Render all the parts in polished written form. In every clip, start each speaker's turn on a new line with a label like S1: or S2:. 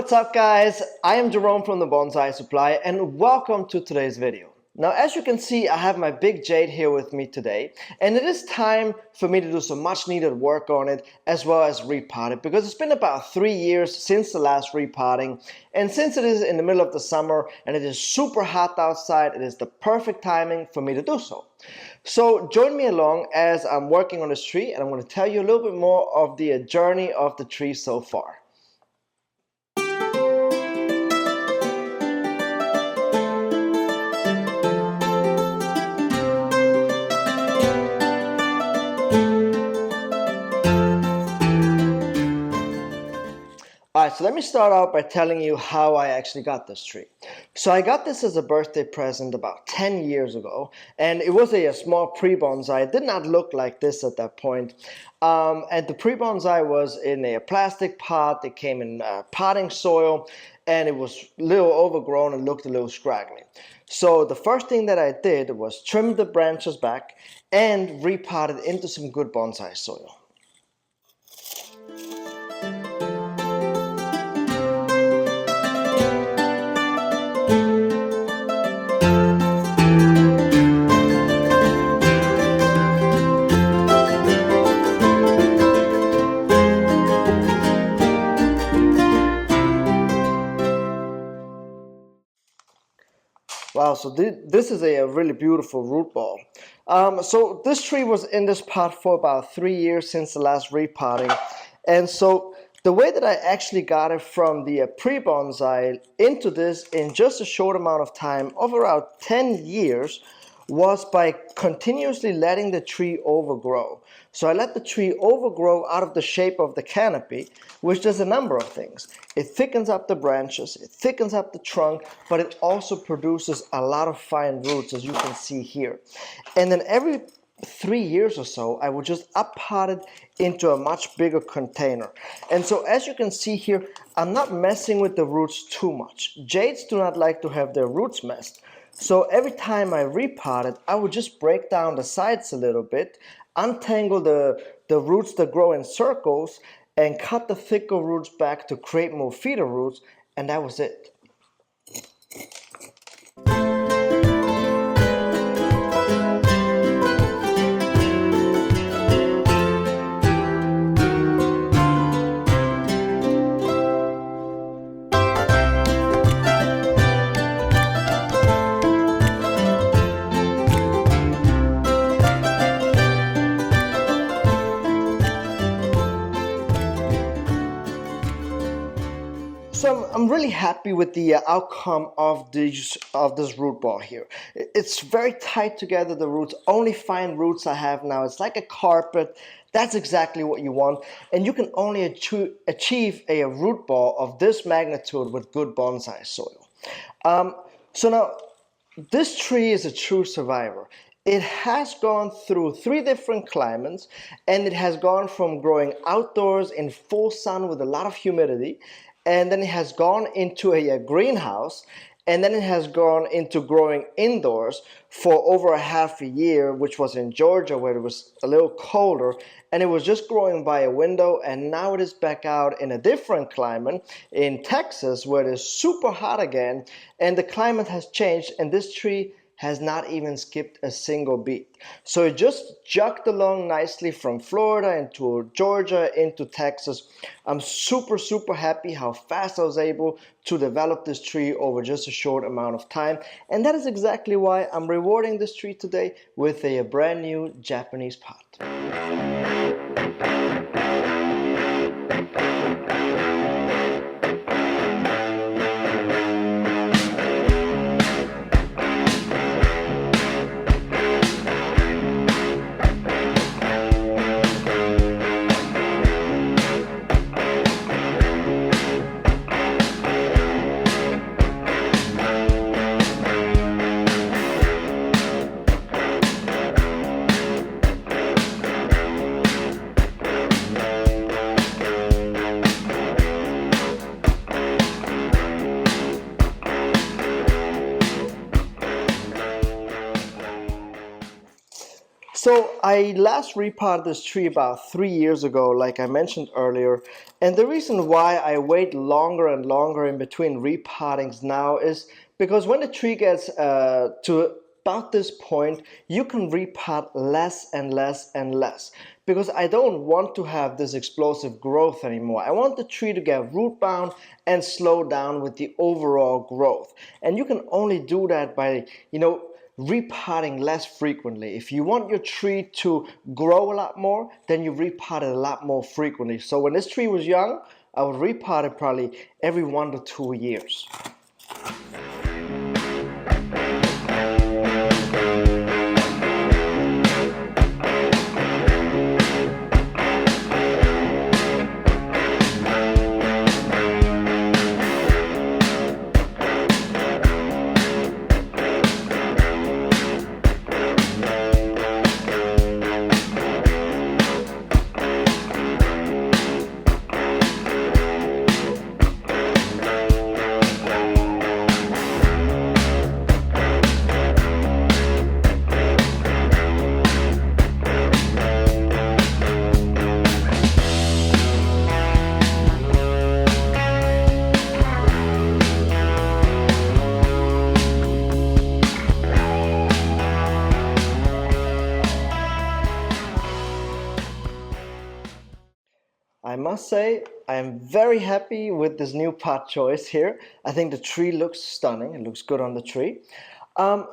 S1: What's up guys? I am Jerome from the Bonsai Supply and welcome to today's video. Now as you can see, I have my big jade here with me today, and it is time for me to do some much needed work on it as well as repot it, because it's been about 3 years since the last repotting, and since it is in the middle of the summer and it is super hot outside, it is the perfect timing for me to do so. So join me along as I'm working on this tree, and I'm going to tell you a little bit more of the journey of the tree so far. Alright, so let me start out by telling you how I actually got this tree. So I got this as a birthday present about 10 years ago, and it was a small pre-bonsai. It did not look like this at that point. And the pre-bonsai was in a plastic pot. It came in potting soil, and it was a little overgrown and looked a little scraggly. So the first thing that I did was trim the branches back and repot it into some good bonsai soil. Wow, so this is a really beautiful root ball. So this tree was in this pot for about 3 years since the last repotting. And so the way that I actually got it from the pre-bonsai into this in just a short amount of time of around 10 years was by continuously letting the tree overgrow. So I let the tree overgrow out of the shape of the canopy, which does a number of things. It thickens up the branches, it thickens up the trunk, but it also produces a lot of fine roots, as you can see here. And then every 3 years or so, I would just up-pot it into a much bigger container. And so as you can see here, I'm not messing with the roots too much. Jades do not like to have their roots messed. So every time I repot it, I would just break down the sides a little bit, untangle the roots that grow in circles, and cut the thicker roots back to create more feeder roots, and that was it. So I'm really happy with the outcome of this root ball here. It's very tight together, the roots, only fine roots I have now. It's like a carpet. That's exactly what you want. And you can only achieve a root ball of this magnitude with good bonsai soil. So now, this tree is a true survivor. It has gone through 3 different climates, and it has gone from growing outdoors in full sun with a lot of humidity, and then it has gone into a greenhouse, and then it has gone into growing indoors for over a half a year, which was in Georgia where it was a little colder, and it was just growing by a window, and now it is back out in a different climate in Texas where it is super hot again, and the climate has changed, and this tree has not even skipped a single beat. So it just jogged along nicely from Florida into Georgia into Texas. I'm super happy how fast I was able to develop this tree over just a short amount of time, and that is exactly why I'm rewarding this tree today with a brand new Japanese pot. So I last repotted this tree about 3 years ago, like I mentioned earlier. And the reason why I wait longer and longer in between repottings now is because when the tree gets to about this point, you can repot less and less and less, because I don't want to have this explosive growth anymore. I want the tree to get root bound and slow down with the overall growth. And you can only do that by, repotting less frequently. If you want your tree to grow a lot more, then you repot it a lot more frequently. So when this tree was young, I would repot it probably every 1 to 2 years. I must say, I am very happy with this new pot choice here. I think the tree looks stunning. It looks good on the tree.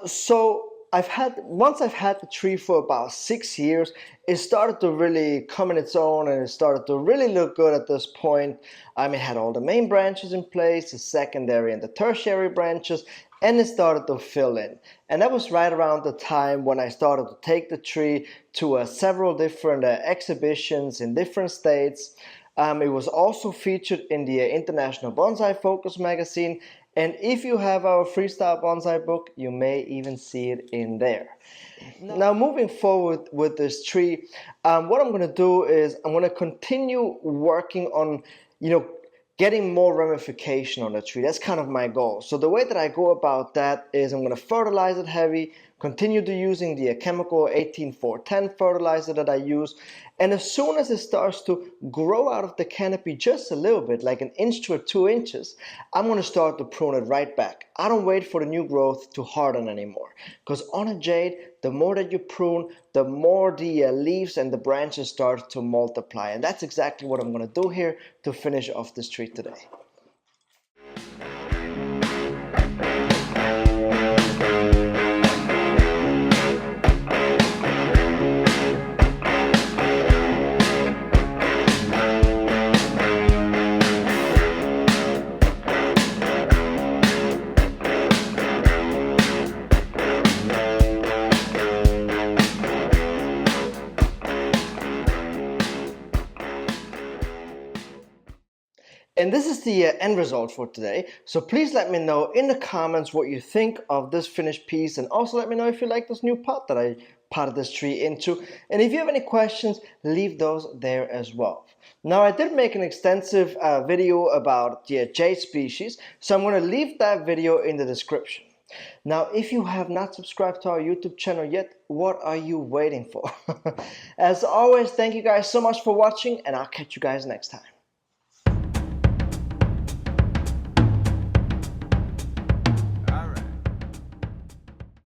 S1: So once I've had the tree for about 6 years, it started to really come in its own, and it started to really look good at this point. It had all the main branches in place, the secondary and the tertiary branches, and it started to fill in. And that was right around the time when I started to take the tree to several different exhibitions in different states. It was also featured in the International Bonsai Focus magazine, and if you have our freestyle bonsai book, you may even see it in there. Now, moving forward with this tree, what I'm going to do is I'm going to continue working on, getting more ramification on the tree. That's kind of my goal. So the way that I go about that is I'm going to fertilize it heavy, continue to using the chemical 18410 fertilizer that I use, and as soon as it starts to grow out of the canopy just a little bit, like 1 to 2 inches, I'm going to start to prune it right back. I don't wait for the new growth to harden anymore, because on a jade, the more that you prune, the more the leaves and the branches start to multiply. And that's exactly what I'm going to do here to finish off this tree today. And this is the end result for today. So please let me know in the comments what you think of this finished piece, and also let me know if you like this new pot that I potted this tree into. And if you have any questions, leave those there as well. Now, I did make an extensive video about the jade species, so I'm going to leave that video in the description. Now, if you have not subscribed to our YouTube channel yet, what are you waiting for? As always, thank you guys so much for watching, and I'll catch you guys next time.